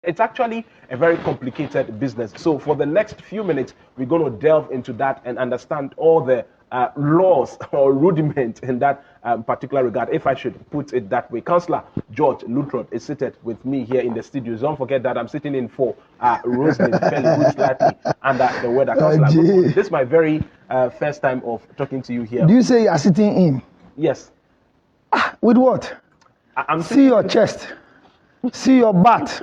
It's actually a very complicated business. So for the next few minutes, we're going to delve into that and understand all the laws or rudiments in that particular regard, if I should put it that way. Councillor George Lutrod is seated with me here in the studios. Don't forget that I'm sitting in for Roslyn fairly good slightly under the weather. Councillor, this is my very first time of talking to you here. Do you say you are sitting in? Yes. With what? I'm see your chest. See your butt.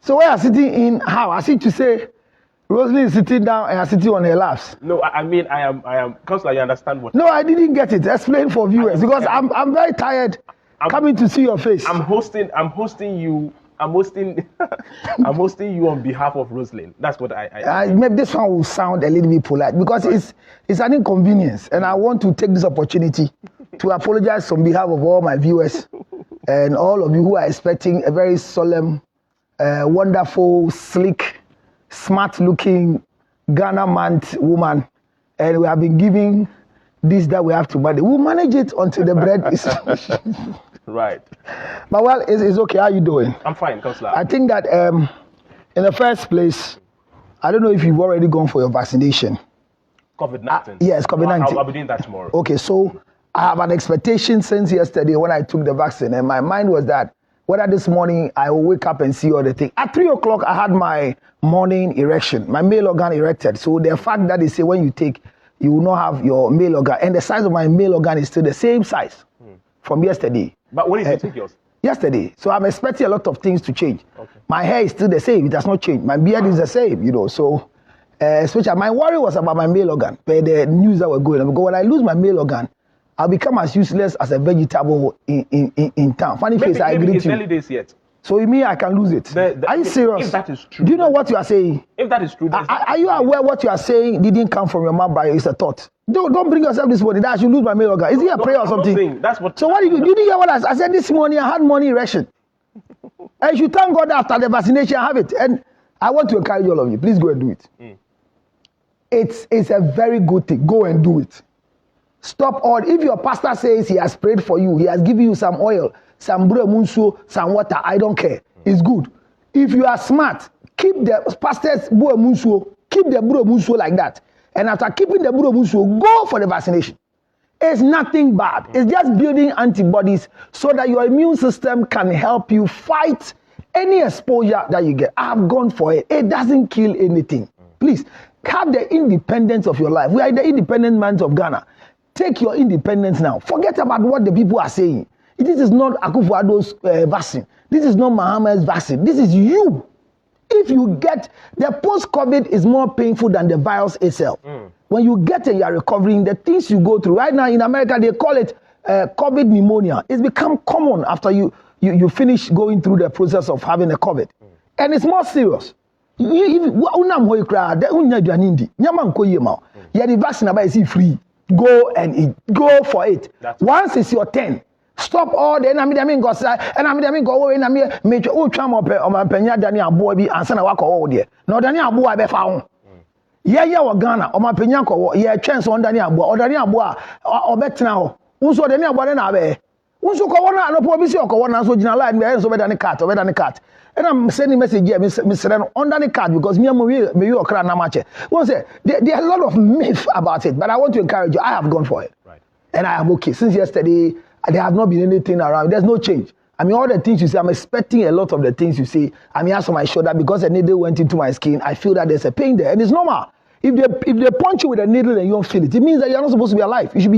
So where are sitting in? How? I see to say Rosalie is sitting down and I'm sitting on her laps. No, I mean I am. Councillor, you understand what? No, I didn't get it. Explain for viewers because I'm very tired coming to see your face. I'm hosting you. I'm hosting you on behalf of Roslyn. That's what maybe this one will sound a little bit polite because it's an inconvenience, and I want to take this opportunity to apologize on behalf of all my viewers and all of you who are expecting a very solemn, wonderful, slick, smart-looking Ghana man woman, and we have been giving this that we have to manage. We'll manage it until the bread is right. But well, it's okay. How you doing? I'm fine, Councillor. I think that in the first place, I don't know if you've already gone for your vaccination. COVID-19. Yes, COVID-19. I'll be doing that tomorrow. Okay, so I have an expectation since yesterday when I took the vaccine, and my mind was that whether this morning I will wake up and see all the things. At 3 o'clock, I had my morning erection, my male organ erected. So the fact that they say when you take, you will not have your male organ, and the size of my male organ is still the same size from yesterday. But when did you take yours? Yesterday. So I'm expecting a lot of things to change. Okay. My hair is still the same. It does not change. My beard is the same, you know. So, especially my worry was about my male organ, but the news that were going on. Because when I lose my male organ, I'll become as useless as a vegetable in town. Funny face, I agree it's to you. early days yet. So you mean I can lose it? Are you serious? If that is true. Do you know what you are saying? If that is true. Are you aware what you are saying didn't come from your mouth, but it's a thought? Don't bring yourself this morning that I should lose my male organ. Is it a prayer or something? That's what. So what did you didn't hear what I said this morning? I had morning erection. I should thank God after the vaccination I have it. And I want to encourage all of you. Please go and do it. It's a very good thing. Go and do it. Stop all. If your pastor says he has prayed for you, he has given you some oil, some munsu, some water, I don't care. It's good. If you are smart, keep the pastor's munsu, keep the munsu like that. And after keeping the munsu, go for the vaccination. It's nothing bad. It's just building antibodies so that your immune system can help you fight any exposure that you get. I've gone for it. It doesn't kill anything. Please, have the independence of your life. We are the independent men of Ghana. Take your independence now. Forget about what the people are saying. This is not Akufo-Addo's vaccine. This is not Muhammad's vaccine. This is you. If you get, the post-COVID is more painful than the virus itself. When you get it, you are recovering. The things you go through. Right now in America, they call it COVID pneumonia. It's become common after you finish going through the process of having a COVID. And it's more serious. Free. Go and eat. Go for it. Once it's your turn, stop all the enemy go side and I'm go enemy make you tram up on my penya Daniel boy and send a walk all there. No Daniel boy be found. Yeah, wa Ghana on my penya ko yeah chance on Daniel boy or Daniel boy or bet now. Unso Daniel boy na be. Unso ko wona no po bi si ko wona so gina line be so be than the cat. And I'm sending message here, Mr. Under the card because me you okra na match. One say there are a lot of myth about it, but I want to encourage you. I have gone for it, right. And I am okay. Since yesterday, there have not been anything around. There's no change. I mean, all the things you say, I'm expecting a lot of the things you say. I mean, as on my shoulder because a needle went into my skin, I feel that there's a pain there, and it's normal. If they punch you with a needle and you don't feel it, it means that you're not supposed to be alive. You should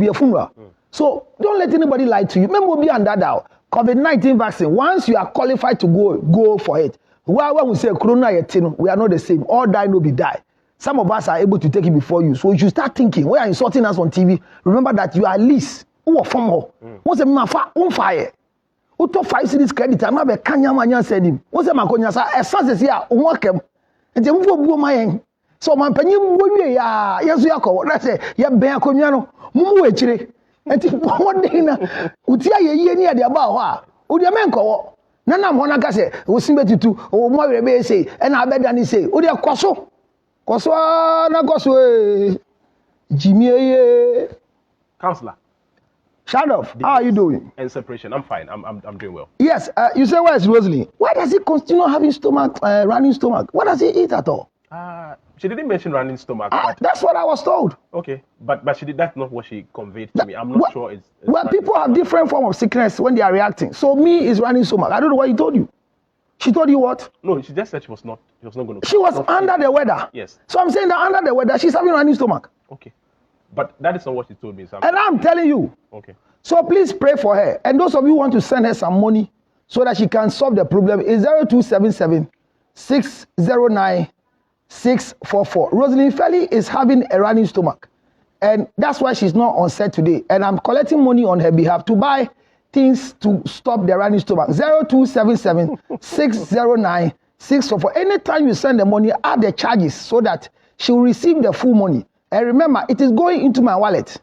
be a funeral. So don't let anybody lie to you. Remember, be under that. COVID-19 vaccine, once you are qualified to go for it. When we say corona, we are not the same. All die, no be die. Some of us are able to take it before you. So you should start thinking, when you're insulting us on TV, remember that you are at least, who are from her. Once a man on fire. Who took 5 cities credit, I'm not a Kanya Manya send him. Once a man, a son is here, on work him. And then move my end. So my penny, yes, we are called. Let's say, yeah, Bear Conyano, Mumu. And one day na utia ye near the about Udia menko Nana Monaka say, who seem to or more rebe say, and I bet than say, Udia Koso na Goswe Jimmy. Councillor. Shadow, how are you doing? And separation. I'm fine. I'm doing well. Yes, you say where is Rosalie? Why does he continue having running stomach? What does he eat at all? She didn't mention running stomach. But that's what I was told. Okay, but she did. That's not what she conveyed to me. I'm not sure it's well, people have different form of sickness when they are reacting. So me is running stomach. I don't know what he told you. She told you what? No, she just said she was not going to. She was under the weather. Yes. So I'm saying that under the weather, she's having running stomach. Okay, but that is not what she told me. And I'm telling you. Okay. So please pray for her. And those of you who want to send her some money so that she can solve the problem is 0277 609 644. Rosalind Felly is having a running stomach. And that's why she's not on set today. And I'm collecting money on her behalf to buy things to stop the running stomach. 0277 609 644. Anytime you send the money, add the charges so that she will receive the full money. And remember, it is going into my wallet.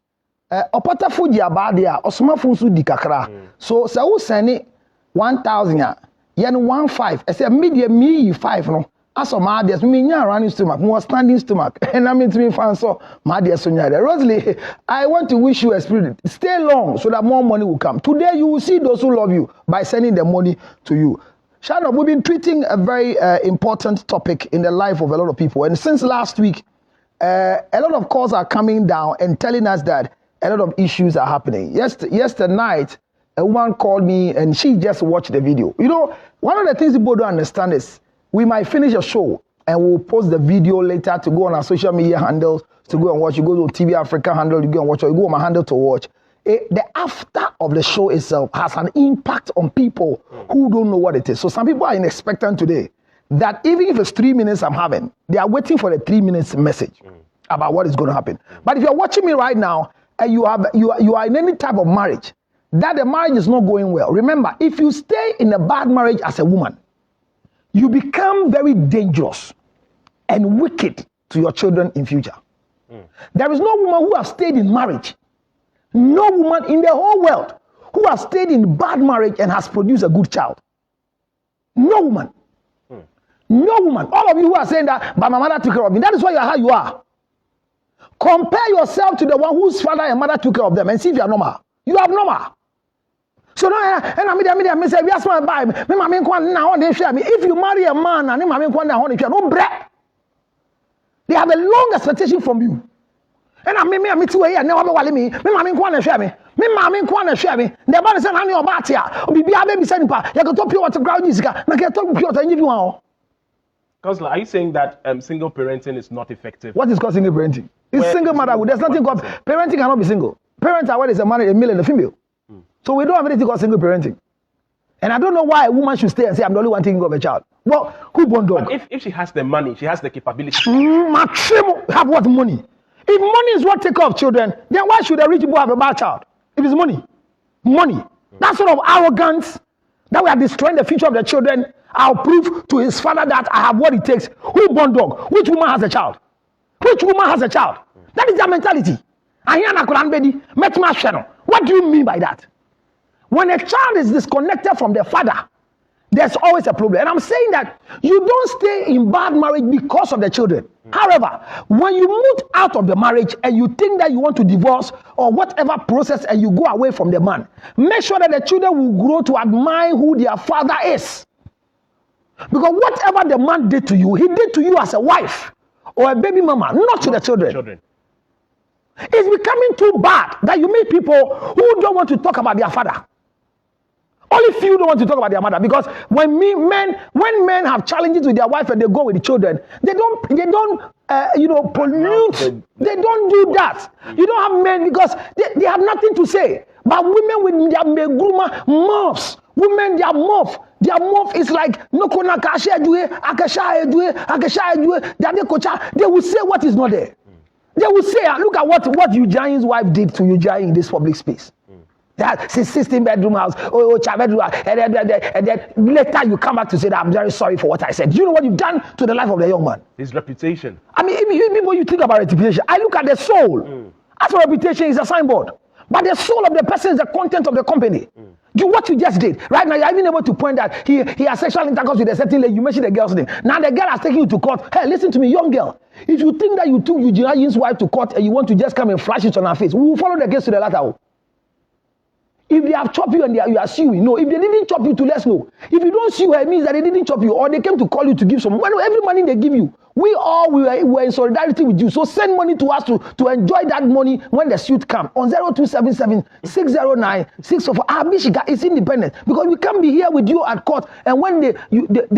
Opata fuji abadia, osuma funsu di kakra. So, sa u send 1,000 ya, yen 1,500. I say, me 5 no. Aso ma dear, me nya running stomach, more standing stomach. And I mean to me fan so ma dear sonya. Rosalie, I want to wish you a spirit. Stay long so that more money will come. Today you will see those who love you by sending the money to you. Shannon, we've been treating a very important topic in the life of a lot of people. And since last week, a lot of calls are coming down and telling us that a lot of issues are happening. Yesterday night, a woman called me and she just watched the video. You know, one of the things people don't understand is we might finish a show and we'll post the video later to go on our social media handles to go and watch. You go to TV Africa handle, you go and watch, or you go on my handle to watch. The after of the show itself has an impact on people who don't know what it is. So some people are expectant today that even if it's 3 minutes I'm having, they are waiting for the 3 minutes message about what is going to happen. But if you're watching me right now and you are in any type of marriage, that the marriage is not going well. Remember, if you stay in a bad marriage as a woman, you become very dangerous and wicked to your children in future. There is no woman who has stayed in marriage, no woman in the whole world who has stayed in bad marriage and has produced a good child. No woman. No woman. All of you who are saying that, but my mother took care of me, that is why you are how you are. Compare yourself to the one whose father and mother took care of them and see if you are normal. You are abnormal. So now, and I say, yes, my Bible. If you marry a man and no bread, they have a long expectation from you. And I mean, two years never wale me. Me mami nkwana hwe me. Me mami nkwana hwe me. The body say na ne obate a. Obibi a baby say nipa. Ya go to pure water ground sika. Na ke to pure water nyi wan o. Counselor, are you saying that single parenting is not effective? What is called single parenting? It's single motherhood. There's nothing called parenting cannot be single. Parents are what is a man, a male and a female. So we don't have anything called single parenting. And I don't know why a woman should stay and say, I'm the only one taking of a child. Well, who born dog? But if she has the money, she has the capability. Maximum have what money? If money is what take care of children, then why should a rich boy have a bad child? If it's money. Money. That sort of arrogance that we are destroying the future of the children. I'll prove to his father that I have what it takes. Who born dog? Which woman has a child? Which woman has a child? That is their mentality. What do you mean by that? When a child is disconnected from their father, there's always a problem. And I'm saying that you don't stay in bad marriage because of the children. However, when you move out of the marriage and you think that you want to divorce or whatever process and you go away from the man, make sure that the children will grow to admire who their father is. Because whatever the man did to you, he did to you as a wife or a baby mama, not to the children. It's becoming too bad that you meet people who don't want to talk about their father. Only few don't want to talk about their mother, because when men have challenges with their wife and they go with the children, they don't pollute. They don't do that. You don't have men because they have nothing to say. But women with their meguma muffs, women their muff is like nokona kasha edue, akasha edue, they will say what is not there. They will say, look at what Eugene's wife did to Eugene in this public space. That 16-bedroom house, bedroom, and then later you come back to say that I'm very sorry for what I said. Do you know what you've done to the life of the young man? His reputation. I mean, even when you think about reputation, I look at the soul. As for reputation is a signboard, but the soul of the person is the content of the company. What you just did right now, you're even able to point that he has sexual intercourse with a certain lady. You mentioned the girl's name. Now the girl has taken you to court. Hey, listen to me, young girl. If you think that you took Eugene's wife to court and you want to just come and flash it on her face, we will follow the case to the latter. If they have chopped you and you are suing, no. If they didn't chop you, to let us know. If you don't sue her, it means that they didn't chop you, or they came to call you to give some. Well, every money they give you, we were in solidarity with you. So send money to us to enjoy that money when the suit comes on 0277 609 604. Our Bishika is independent because we can't be here with you at court. And when they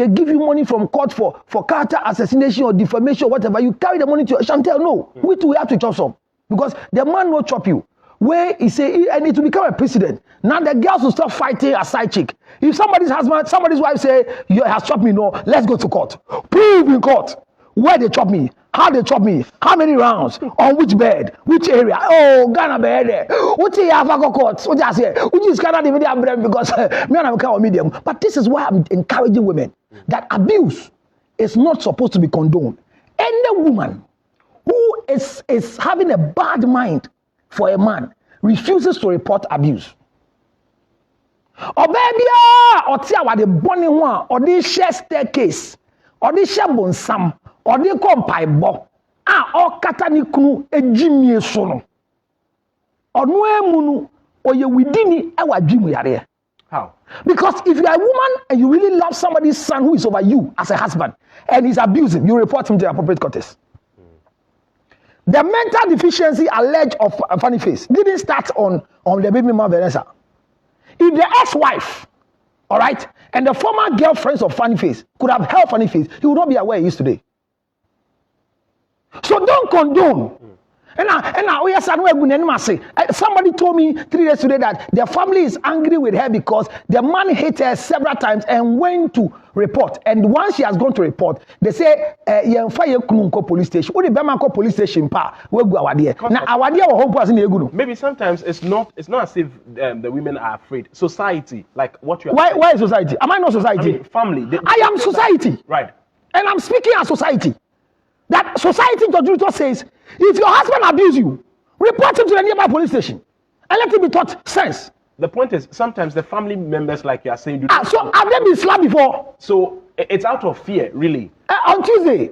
give you money from court for character assassination or defamation or whatever, you carry the money to Chantel. No, we too have to chop some because the man will chop you. Where he say, and it will become a precedent. Now the girls will start fighting a side chick. If somebody's wife say, you has chopped me, no, let's go to court. Prove in court where they chop me, how they chop me, how many rounds, on which bed, which area. Oh, Ghana bed. What you have a court? What you say? Which is Ghana the media because me and I'm a medium. But this is why I'm encouraging women that abuse is not supposed to be condoned. Any woman who is having a bad mind for a man refuses to report abuse. Or baby, or tia wa de boni one, or the share staircase, or the share bonsam, or the kompai bo. Or katani kunu ejimi sono. Or no emunu, or ye widini ewa jimu yare. How? Because if you are a woman and you really love somebody's son who is over you as a husband and he's abusive, you report him to the appropriate courts. The mental deficiency alleged of Funny Face didn't start on the baby mama Vanessa. If the ex-wife, all right, and the former girlfriends of Funny Face could have helped Funny Face, he would not be aware he is today. So don't condone. Somebody told me 3 days today that their family is angry with her because the man hit her several times and went to report. And once she has gone to report, they say, police station. Police station. Maybe sometimes it's not as if the women are afraid. Society, like what you are. Why is society? Am I not society? I mean, family. I am society. Right. And I'm speaking as society. That society, Judge says, if your husband abuse you, report him to the nearby police station and let him be taught sense. The point is, sometimes the family members, like you are saying, so have they been slapped before? So it's out of fear, really. On Tuesday,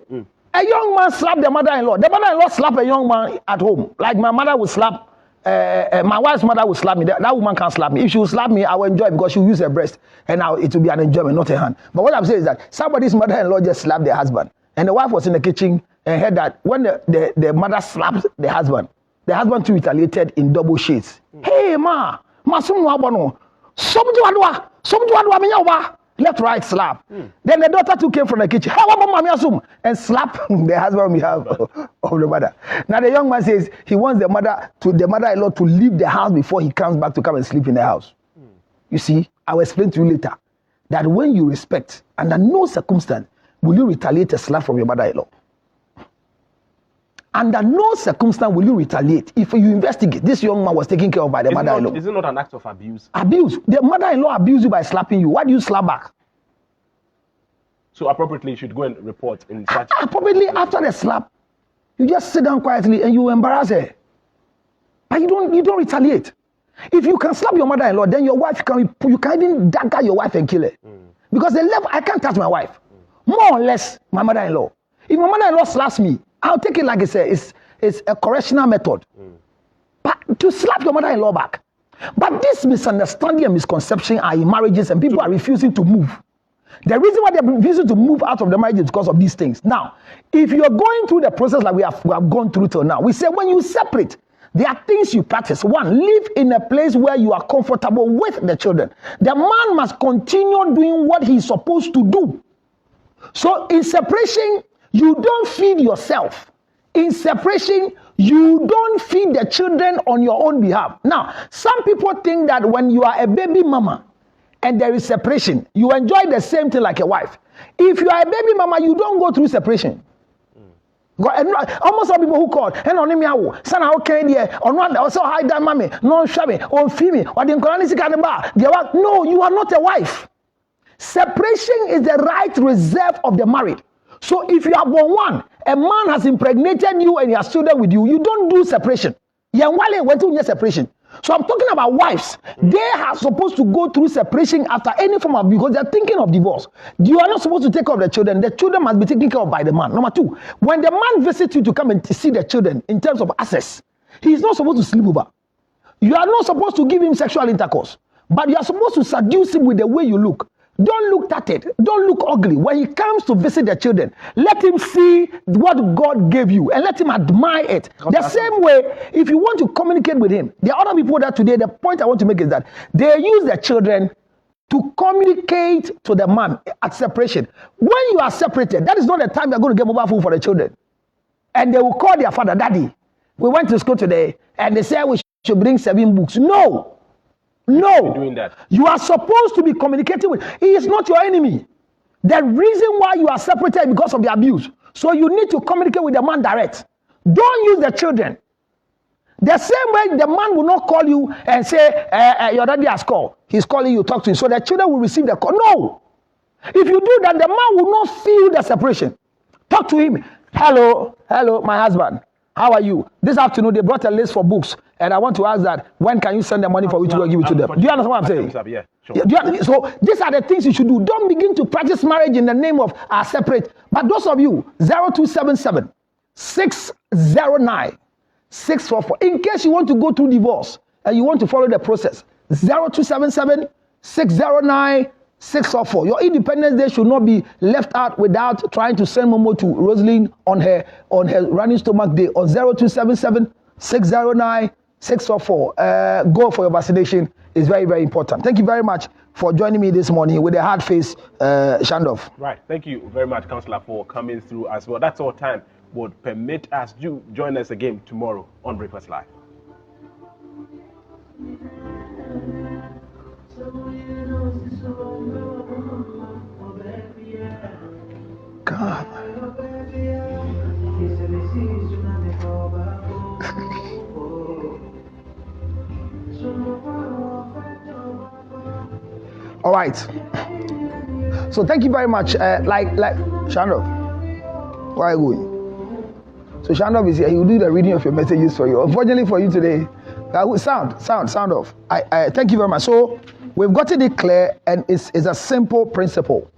a young man slapped the mother-in-law. The mother-in-law slapped a young man at home. Like my mother would slap, my wife's mother would slap me. That woman can't slap me. If she will slap me, I will enjoy it because she will use her breast and it will be an enjoyment, not her hand. But what I'm saying is that somebody's mother-in-law just slapped their husband. And the wife was in the kitchen and heard that when the mother slapped the husband too retaliated in double shades. Hey, ma, left, right, slap. Then the daughter too came from the kitchen and slapped the husband on behalf of the mother. Now the young man says he wants the mother-in-law to leave the house before he comes back to come and sleep in the house. You see, I will explain to you later that when you respect, under no circumstance will you retaliate a slap from your mother-in-law. Under no circumstance will you retaliate if you investigate. This young man was taken care of by the mother-in-law. Is it not an act of abuse? Abuse. The mother-in-law abused you by slapping you. Why do you slap back? So appropriately, you should go and report in such. Appropriately, after the slap, you just sit down quietly and you embarrass her. But you don't retaliate. If you can slap your mother-in-law, then your wife you can even dagger your wife and kill her. Because the level I can't touch my wife. More or less, my mother-in-law. If my mother-in-law slaps me, I'll take it like it's a correctional method. But to slap your mother-in-law back. But this misunderstanding and misconception are in marriages and people are refusing to move. The reason why they're refusing to move out of the marriage is because of these things. Now, if you're going through the process like we have gone through till now, we say when you separate, there are things you practice. One, live in a place where you are comfortable with the children. The man must continue doing what he's supposed to do. So in separation, you don't feed yourself. In separation, you don't feed the children on your own behalf. Now, some people think that when you are a baby mama and there is separation, you enjoy the same thing like a wife. If you are a baby mama, you don't go through separation. Almost all people who call, and on me, son, okay, dear, or not, also hide that mommy, no shabby, or female, or the no, you are not a wife. Separation is the right reserve of the married. So if you are born one, a man has impregnated you and he has children with you, you don't do separation. Separation. So I'm talking about wives. They are supposed to go through separation after any form of, because they're thinking of divorce. You are not supposed to take care of the children. The children must be taken care of by the man. Number two, when the man visits you to come and see the children in terms of access, he is not supposed to sleep over. You are not supposed to give him sexual intercourse, but you are supposed to seduce him with the way you look. Don't look tatted. Don't look ugly. When he comes to visit the children, let him see what God gave you and let him admire it. The same way, if you want to communicate with him, there are other people that today, the point I want to make is that they use their children to communicate to the man at separation. When you are separated, that is not the time you are going to get mobile phone for the children. And they will call their father, Daddy, we went to school today, and they say we should bring 7 books. No. Doing that. You are supposed to be communicating with. He is not your enemy. The reason why you are separated is because of the abuse. So you need to communicate with the man direct. Don't use the children. The same way the man will not call you and say, your daddy has called. He's calling you, talk to him. So the children will receive the call. No. If you do that, the man will not feel the separation. Talk to him. Hello, my husband. How are you? This afternoon, they brought a list for books. And I want to ask that, when can you send the money for me to go give it to them? Do you understand what I'm saying? Yeah, sure. So these are the things you should do. Don't begin to practice marriage in the name of separate. But those of you, 0277 609 644. In case you want to go through divorce and you want to follow the process, 0277 609 644. Your Independence Day should not be left out without trying to send Momo to Rosalind on her running stomach day on 0277 609 644. Go for your vaccination. It's very, very important. Thank you very much for joining me this morning with a hard face, Shandov. Right. Thank you very much, Councillor, for coming through as well. That's all time would permit us. You join us again tomorrow on Breakfast Live. God. All right. So thank you very much. Like Shandov, where are you going? So Shandov is here. He will do the reading of your messages for you. Unfortunately for you today, sound off. I thank you very much. So we've gotten it clear, and it's a simple principle.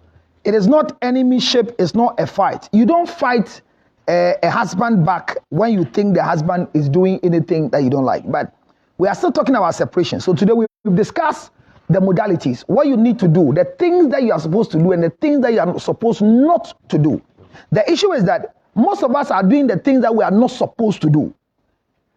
It is not enemyship. It's not a fight. You don't fight a husband back when you think the husband is doing anything that you don't like. But we are still talking about separation. So today we've discussed the modalities, what you need to do, the things that you are supposed to do, and the things that you are supposed not to do. The issue is that most of us are doing the things that we are not supposed to do.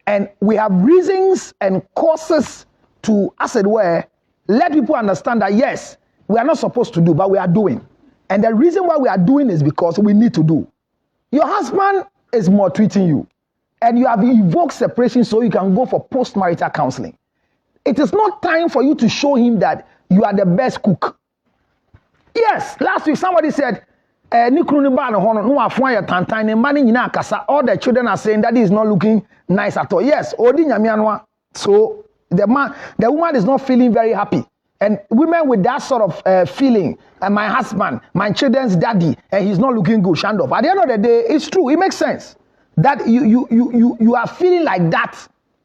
And we have reasons and causes to, as it were, let people understand that yes, we are not supposed to do, but we are doing. And the reason why we are doing is because we need to do. Your husband is maltreating you, and you have evoked separation so you can go for post-marital counseling. It is not time for you to show him that you are the best cook. Yes, last week somebody said, all the children are saying that he is not looking nice at all. Yes, so the woman is not feeling very happy. And women with that sort of feeling, and my husband, my children's daddy, and he's not looking good, Shandov. At the end of the day, it's true. It makes sense that you are feeling like that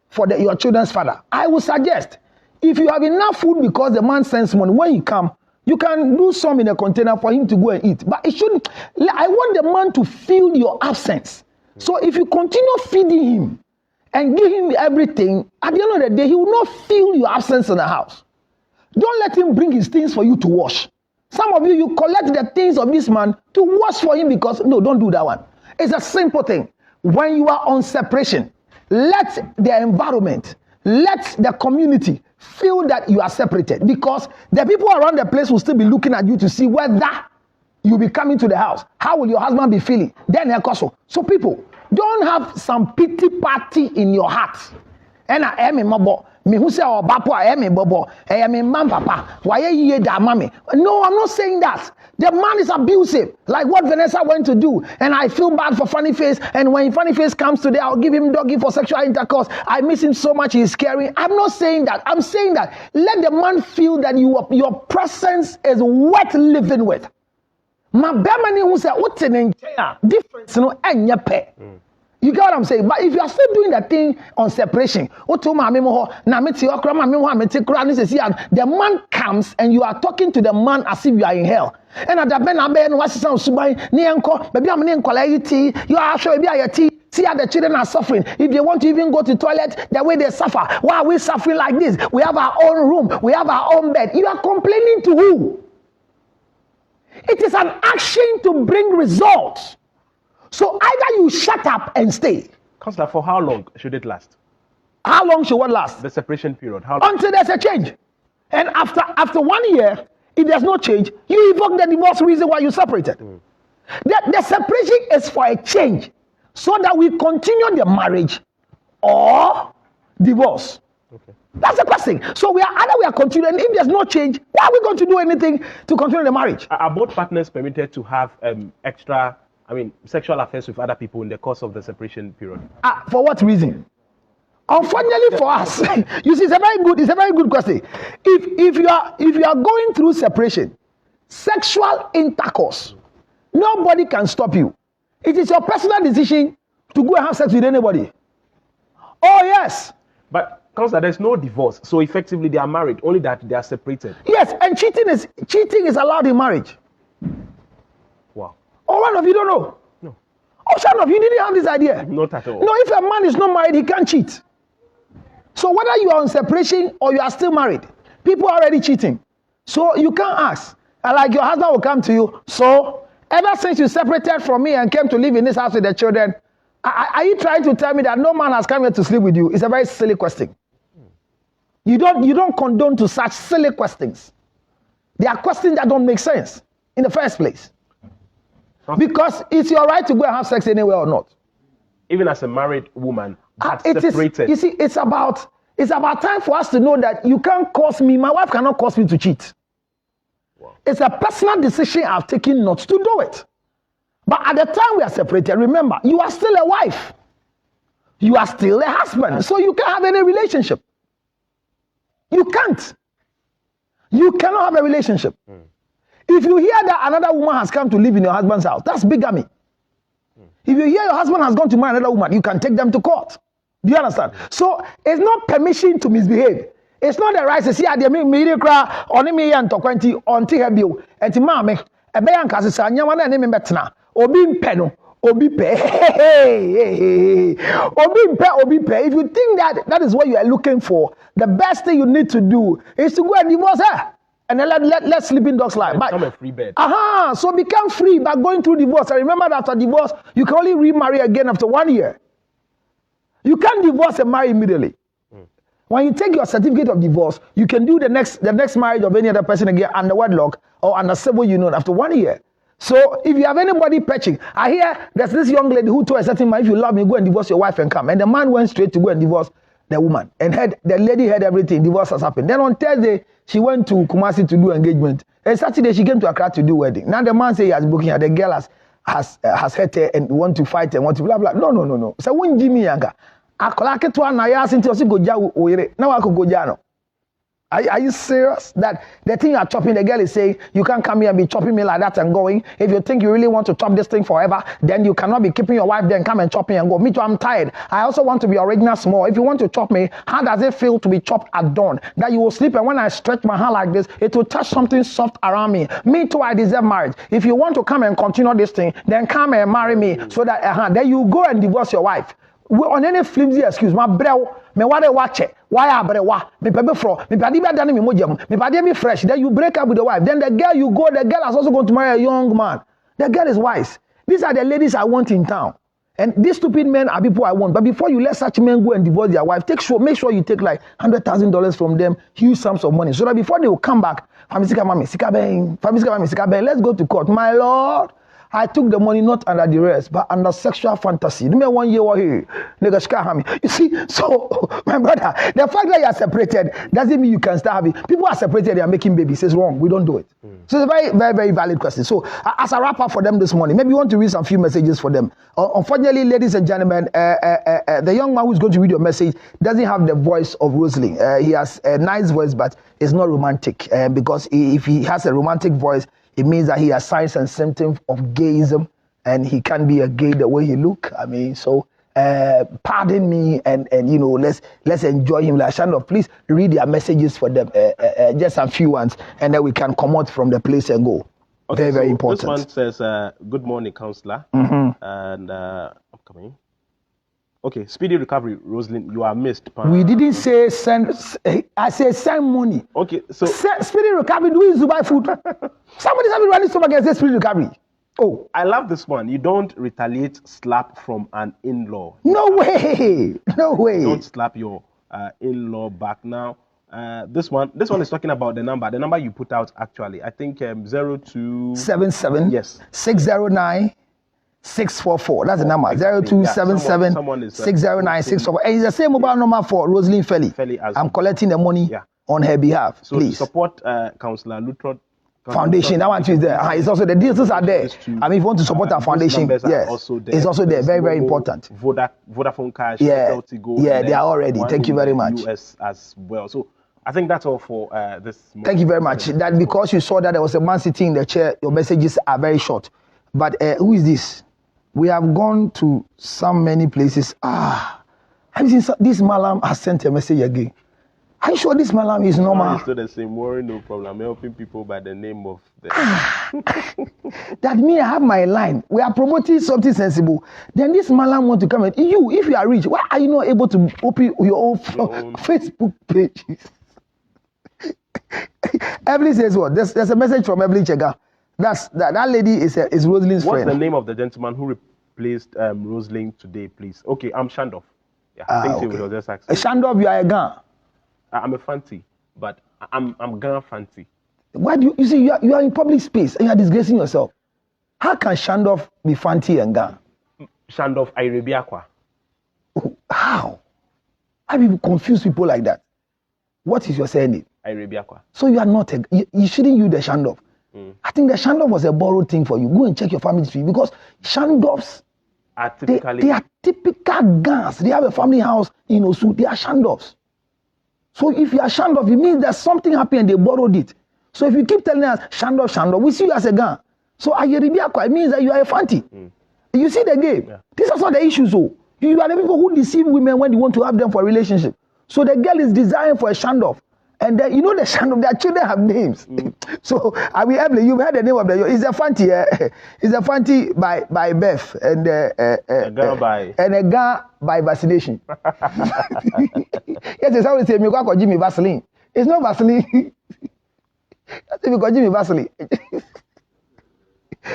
for your children's father. I would suggest, if you have enough food because the man sends money, when he comes, you can do some in a container for him to go and eat. But it shouldn't. I want the man to feel your absence. So if you continue feeding him and give him everything, at the end of the day, he will not feel your absence in the house. Don't let him bring his things for you to wash. Some of you collect the things of this man to wash for him because, no, don't do that one. It's a simple thing. When you are on separation, let the environment, let the community feel that you are separated, because the people around the place will still be looking at you to see whether you'll be coming to the house. How will your husband be feeling? Then so people, don't have some pity party in your heart. And I am a mabo. Me who say oh bapo I am a bobo. I am a man papa. Why ye da mami? No, I'm not saying that. The man is abusive, like what Vanessa went to do. And I feel bad for Funny Face. And when Funny Face comes today, I'll give him doggy for sexual intercourse. I miss him so much, he's scary. I'm not saying that. I'm saying that let the man feel that your presence is worth living with. My bemani who say what's in difference, You get what I'm saying? But if you are still doing that thing on separation, the man comes and you are talking to the man as if you are in hell. And at the ben what's sound subai, you are sure be a tea. See how the children are suffering. If they want to even go to toilet, the way they suffer. Why are we suffering like this? We have our own room. We have our own bed. You are complaining to who? It is an action to bring results. So either you shut up and stay. Counselor, for how long should it last? How long should what last? The separation period. How long? Until there's a change. And after 1 year, if there's no change, you evoke the divorce reason why you separated. The separation is for a change so that we continue the marriage or divorce. Okay. That's the question. So we are continuing. If there's no change, why are we going to do anything to continue the marriage? Are both partners permitted to have sexual affairs with other people in the course of the separation period? For what reason? Unfortunately for us, you see, it's a very good question. If you are going through separation, sexual intercourse, nobody can stop you. It is your personal decision to go and have sex with anybody. Oh yes. But Counselor, there's no divorce, so effectively they are married, only that they are separated. Yes, and cheating is allowed in marriage. Wow. Oh, one of you don't know. No. Oh, some of you didn't have this idea. Not at all. No, if a man is not married, he can't cheat. So whether you are on separation or you are still married, people are already cheating. So you can't ask. And like your husband will come to you, so ever since you separated from me and came to live in this house with the children, are you trying to tell me that no man has come here to sleep with you? It's a very silly question. You don't condone to such silly questions. They are questions that don't make sense in the first place. Because it's your right to go and have sex anywhere or not. Even as a married woman, that's separated. You see, it's about time for us to know that you can't cause me, my wife cannot cause me to cheat. Wow. It's a personal decision I've taken not to do it. But at the time we are separated, remember, you are still a wife. You are still a husband. So you can't have any relationship. You can't. You cannot have a relationship. If you hear that another woman has come to live in your husband's house, that's bigamy. If you hear your husband has gone to marry another woman, you can take them to court. Do you understand? So it's not permission to misbehave. It's not the right to see me cry on me and to 20 on Tihabio and Timame, a bayan casasa, Yaman and Betna, or being penno. Obi pay. Obi pay. If you think that is what you are looking for, the best thing you need to do is to go and divorce her. And then let sleeping dogs lie. Become a free bed. So become free by going through divorce. And remember that after divorce, you can only remarry again after 1 year. You can't divorce and marry immediately. When you take your certificate of divorce, you can do the next marriage of any other person again under wedlock or under civil union after 1 year. So if you have anybody patching, I hear there's this young lady who told a certain man, if you love me, go and divorce your wife and come. And the man went straight to go and divorce the woman. And the lady heard everything, divorce has happened. Then on Thursday, she went to Kumasi to do engagement. And Saturday, she came to Accra to do wedding. Now the man say he has booking her. The girl has hurt her and want to fight and want to blah, blah. No. So when Jimmy Yanga, I collect to an ayas into a go ja. Now I could go jano. Are you serious? That the thing you are chopping, the girl is saying, you can't come here and be chopping me like that and going. If you think you really want to chop this thing forever, then you cannot be keeping your wife there and come and chop me and go. Me too, I'm tired. I also want to be original small. If you want to chop me, how does it feel to be chopped at dawn? That you will sleep and when I stretch my hand like this, it will touch something soft around me. Me too, I deserve marriage. If you want to come and continue this thing, then come and marry me so that then you go and divorce your wife. On any flimsy excuse, my bro, me wade watch it. Why abrewa? Me pebe fro. Me padi be dani me mojam. Me padi me fresh. Then you break up with the wife. Then the girl you go. The girl has also going to marry a young man. The girl is wise. These are the ladies I want in town. And these stupid men are people I want. But before you let such men go and divorce their wife, make sure you take like $100,000 from them, huge sums of money, so that before they will come back, let's go to court, my lord. I took the money not under duress, but under sexual fantasy. You know 1 year here, you see, so my brother, the fact that you are separated doesn't mean you can start having. People are separated, they are making babies. It's wrong. We don't do it. So it's a very, very, very valid question. So as a wrap up for them this morning, maybe you want to read some few messages for them. Unfortunately, ladies and gentlemen, the young man who's going to read your message doesn't have the voice of Rosalind. He has a nice voice, but it's not romantic. Because if he has a romantic voice, it means that he has signs and symptoms of gayism, and he can't be a gay the way he look. I mean, so pardon me, and you know, let's enjoy him. Like Shannon, please read their messages for them, just a few ones, and then we can come out from the place and go. Okay, very important. This one says, "Good morning, counselor," and I'm coming. Okay, speedy recovery, Rosalind. You are missed. We didn't say send. I said send money. Okay, so speedy recovery. Do is Dubai food. Somebody's having running stomach and say speedy recovery. Oh, I love this one. You don't retaliate slap from an in-law. No way. No way. Don't slap your in-law back now. This one is talking about the number you put out actually. I think 0277. Yes. 609 644. That's the number. 0277 609 644. And it's the same mobile number for Rosalind Felly. I'm collecting the money on her behalf. So please support Councillor Lutrod Foundation. That one too is there. It's also the details are there. I mean, if you want to support our foundation, yes, it's also there. Very, very important. Vodafone Cash, Go, they are all ready. Thank you very much. US as well. So I think that's all for this morning. Thank you very much. That because you saw that there was a man sitting in the chair, your messages are very short. But who is this? We have gone to so many places. Have you seen this Malam has sent a message again? Are you sure this Malam is normal? It's still the same. Worry, no problem. I'm helping people by the name of the. That means I have my line. We are promoting something sensible. Then this Malam want to come and if you are rich, why are you not able to open your own Facebook pages? Evelyn says what? There's a message from Evelyn Chega. That lady is Rosalind's friend. What's the name of the gentleman who replaced Rosalind today, please? Okay, I'm Shandov. Yeah, I think he was just asking. Shandov, you are a Gan. I'm a fancy, but I'm Gan fancy. Why do you see you are in public space and you are disgracing yourself? How can Shandov be fancy and Gan? Shandov Airebiakwa. How? How do you confuse people like that? What is your surname? Airebiakwa. So you are not you shouldn't use the Shandov. I think the Shandov was a borrowed thing for you. Go and check your family tree because Shandovs are typically they are typical Gans. They have a family house in Osu. They are Shandovs. So if you are Shandov, it means that something happened and they borrowed it. So if you keep telling us Shandov, we see you as a Gan. So Ayeribiakwa, it means that you are a fanti. You see the game. Yeah. These are some of the issues. So you are the people who deceive women when you want to have them for a relationship. So the girl is designed for a Shandov. And then, the Shandov, their children have names. So, Evelyn, you've heard the name of it's a fanti. It's a fanti by birth and a Gan by vaccination. Yes, somebody say, "Me go Jimmy Vaseline." It's not Vaseline. That's if you call Jimmy Vaseline.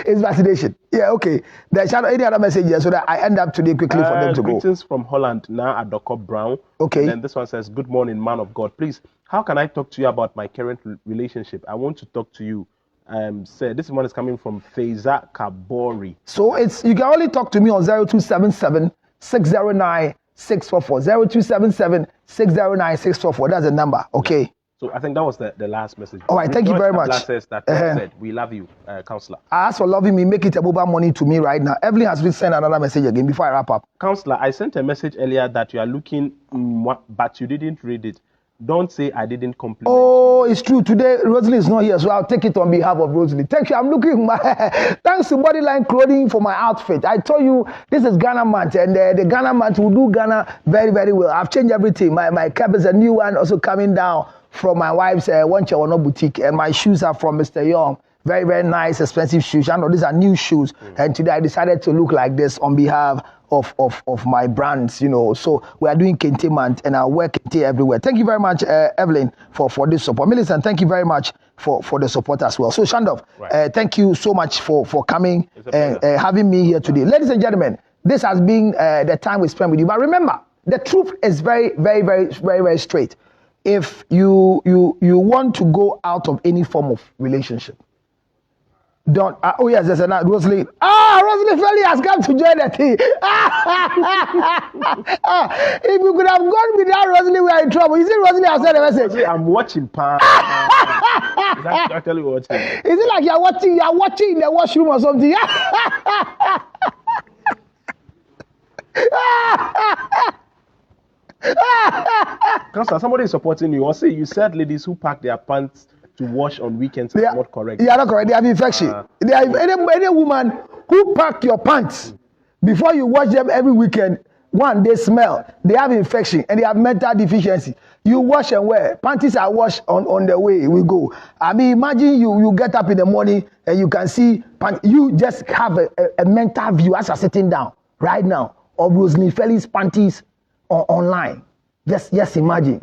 It's vaccination. Yeah, okay. There's any other messages so that I end up today quickly for them to go. Greetings from Holland now at Dr. Brown. Okay. And then this one says, "Good morning, man of God. Please, how can I talk to you about my current relationship? I want to talk to you." This one is coming from Faiza Kabori. So you can only talk to me on 0277 609 644. 0277 609 644. That's the number. Okay. So I think that was the last message. All right, thank you very much. Says that said, we love you, Counselor. I ask for loving me, make it a mobile money to me right now. Evelyn has been sent another message again before I wrap up. Counselor, I sent a message earlier that you are looking, but you didn't read it. Don't say I didn't compliment. Oh, it's true. Today, Rosalie is not here, so I'll take it on behalf of Rosalie. Thank you. I'm looking thanks to Bodyline Clothing for my outfit. I told you this is Ghana month, and the Ghana month will do Ghana very, very well. I've changed everything. My cap is a new one, also coming down from my wife's One Chair boutique, and my shoes are from Mr. Young. Very, very nice, expensive shoes. I know these are new shoes, and today I decided to look like this on behalf of my brands, So we are doing Kente month, and I wear Kente everywhere. Thank you very much, Evelyn, for this support. Millicent, thank you very much for the support as well. So Shandov, thank you so much for coming and having me here today. Ladies and gentlemen, this has been the time we spent with you. But remember, the truth is very, very, very, very, very straight. If you want to go out of any form of relationship, don't. Oh yes, there's another Rosalie. Rosalie Felly has come to join the team. If you could have gone without Rosalie, we are in trouble. You see, Rosalie has sent a message. I'm watching. Actually watching. Is it like you're watching in the washroom or something? Counselor, somebody is supporting you. Or say you said ladies who pack their pants to wash on weekends are not correct. They are not correct. They have infection. They are any woman who pack your pants before you wash them every weekend. One, they smell. They have infection and they have mental deficiency. You wash and wear. Panties are washed on the way we go. I mean, imagine you get up in the morning and you can see you just have a mental view as you're sitting down right now of Rosalie Felly's panties online. Just imagine.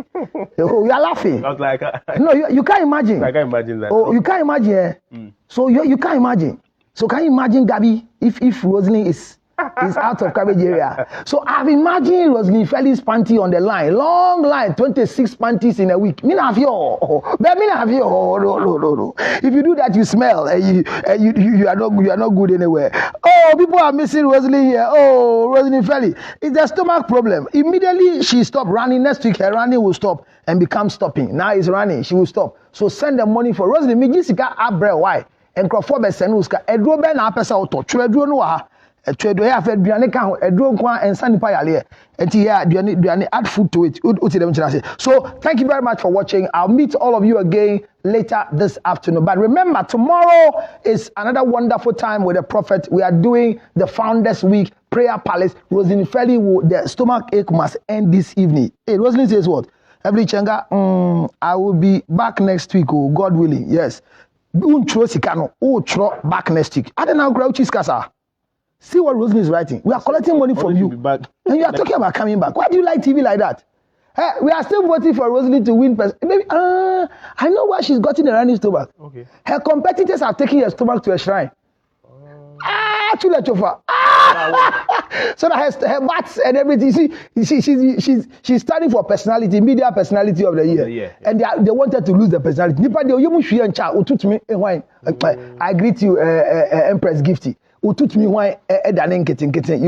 Oh, you are laughing. I was like, no, you can't imagine. I can't imagine that. Oh, you can't imagine. So you can't imagine. So can you imagine, Gabby, if Rosalie is out of coverage area? So I've imagined Rosalie Felly's panty on the line, long line, 26 panties in a week. Me not have you. But me not have you. No. If you do that, you smell, and you are not good anywhere. Oh, people are missing Rosalie here. Oh, Rosalie Felly, it's a stomach problem. Immediately she stopped running. Next week her running will stop and become stopping. Now it's running. She will stop. So send the money for Rosalie. Me Jessica Abre why? And Crawford Besenuska. Edro Ben Apesa Auto. Chredro Noah. Trade we have aduane ka ho eduro nkwa ensa nipa yale enti ya aduane add food to it so thank you very much for watching. I'll meet all of you again later this afternoon, but remember tomorrow is another wonderful time with the prophet. We are doing the Founders Week Prayer Palace. Rosalie Felly, the stomach ache must end this evening. Hey, Rosalie says what? Every Chenga, I will be back next week, oh God willing. Yes, back next week. I don't know Grouchy's casa. See what Rosalie is writing. We are collecting money from you. And you are talking about coming back. Why do you like TV like that? Hey, we are still voting for Rosalie to win. Maybe, I know why she's gotten a running stomach. Okay. Her competitors are taking her stomach to a shrine. So that her bats and everything. She's studying for personality, media personality of the year. Yeah. And they wanted to lose the personality. I greet you, Empress Gifty. You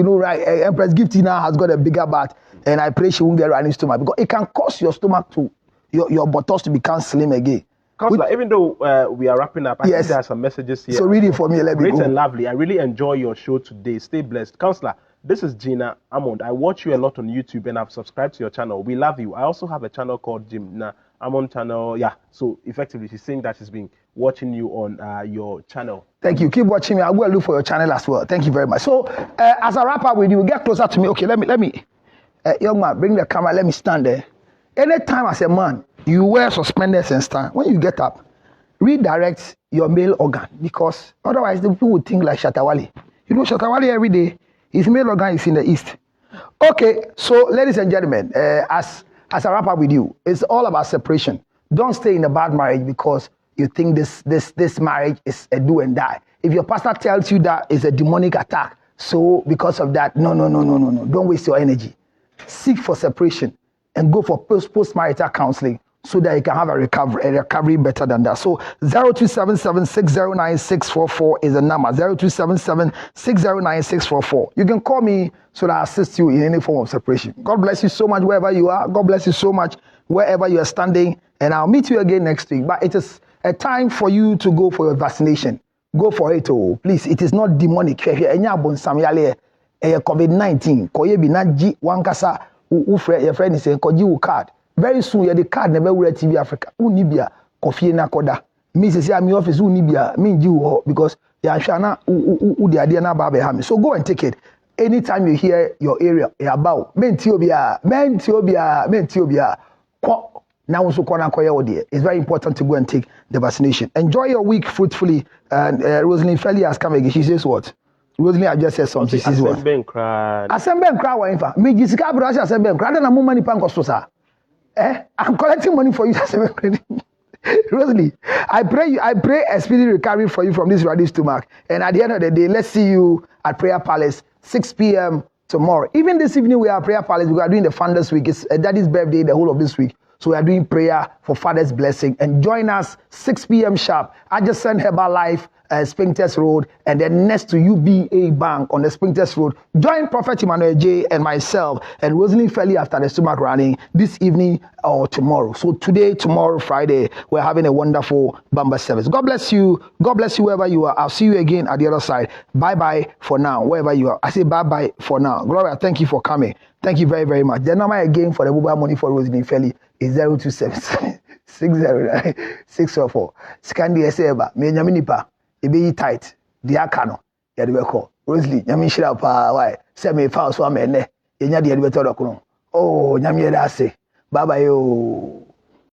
know, right? Empress Gifty now has got a bigger butt, and I pray she won't get running stomach because it can cause your stomach to your buttocks to become slim again. Counselor, even though we are wrapping up, I think there are some messages here. So read it for me. Let me Great go. and lovely. I really enjoy your show today. Stay blessed. Counselor, this is Gina Amond. I watch you a lot on YouTube and I've subscribed to your channel. We love you. I also have a channel called Gina Amond channel. Yeah, so effectively she's saying that she's been watching you on your channel. Thank you. Keep watching me. I'll go and look for your channel as well. Thank you very much. So as I wrap up with you, get closer to me. Okay, let me. Young man, bring the camera. Let me stand there. Anytime as a man, you wear suspenders and stand. When you get up, redirect your male organ because otherwise the people would think like Shatawali. You know Shatawali every day, his male organ is in the east. Okay, so ladies and gentlemen, as I wrap up with you, it's all about separation. Don't stay in a bad marriage because you think this marriage is a do and die. If your pastor tells you that it's a demonic attack, so because of that, no. Don't waste your energy. Seek for separation and go for post-marital counseling so that you can have a recovery better than that. So 0277609644 is the number. 0277609644. You can call me so that I assist you in any form of separation. God bless you so much wherever you are. God bless you so much wherever you are standing. And I'll meet you again next week. But it is a time for you to go for your vaccination. Go for it, oh, please. It is not demonic. COVID-19. Koyebi naji wankasa your friend is saying koji card. Very soon the card never will TV Africa. Unibia coffee na koda. Me say me office unibia me you because ya shana the idea na babe ham. So go and take it. Anytime you hear your area about Mentiobia. It's very important to go and take the vaccination. Enjoy your week fruitfully. And Rosalie Felly has come again. She says what? Rosalie, I just said something. She says what? Assemble cry wa infa. Me jisika bro assemble cry. Then I'm money pan kostosa. I'm collecting money for you. Rosalie, I pray a speedy recovery for you from this radish stomach. And at the end of the day, let's see you at Prayer Palace 6 p.m. tomorrow. Even this evening we are at Prayer Palace. We are doing the Founders Week. It's Daddy's birthday the whole of this week. So we are doing prayer for Father's blessing. And join us 6 p.m. sharp. I just sent Herbalife, Spintex Road, and then next to UBA Bank on the Spintex Road. Join Prophet Emmanuel J and myself and Rosalie Felly after the stomach running this evening or tomorrow. So today, tomorrow, Friday, we're having a wonderful Bamba service. God bless you. God bless you wherever you are. I'll see you again at the other side. Bye-bye for now, wherever you are. I say bye-bye for now. Gloria, thank you for coming. Thank you very, very much. The number again for the mobile money for Rosalie Felly is 0277 609 644. Scan the SABA. Me nyaminipa. Ebe tight. The akano. Yadi beko. Rosalie, nyami shira pa why? Say me found so amene. Yenya di yadi beto dokuno. Oh, nyami yada say. Bye bye yo.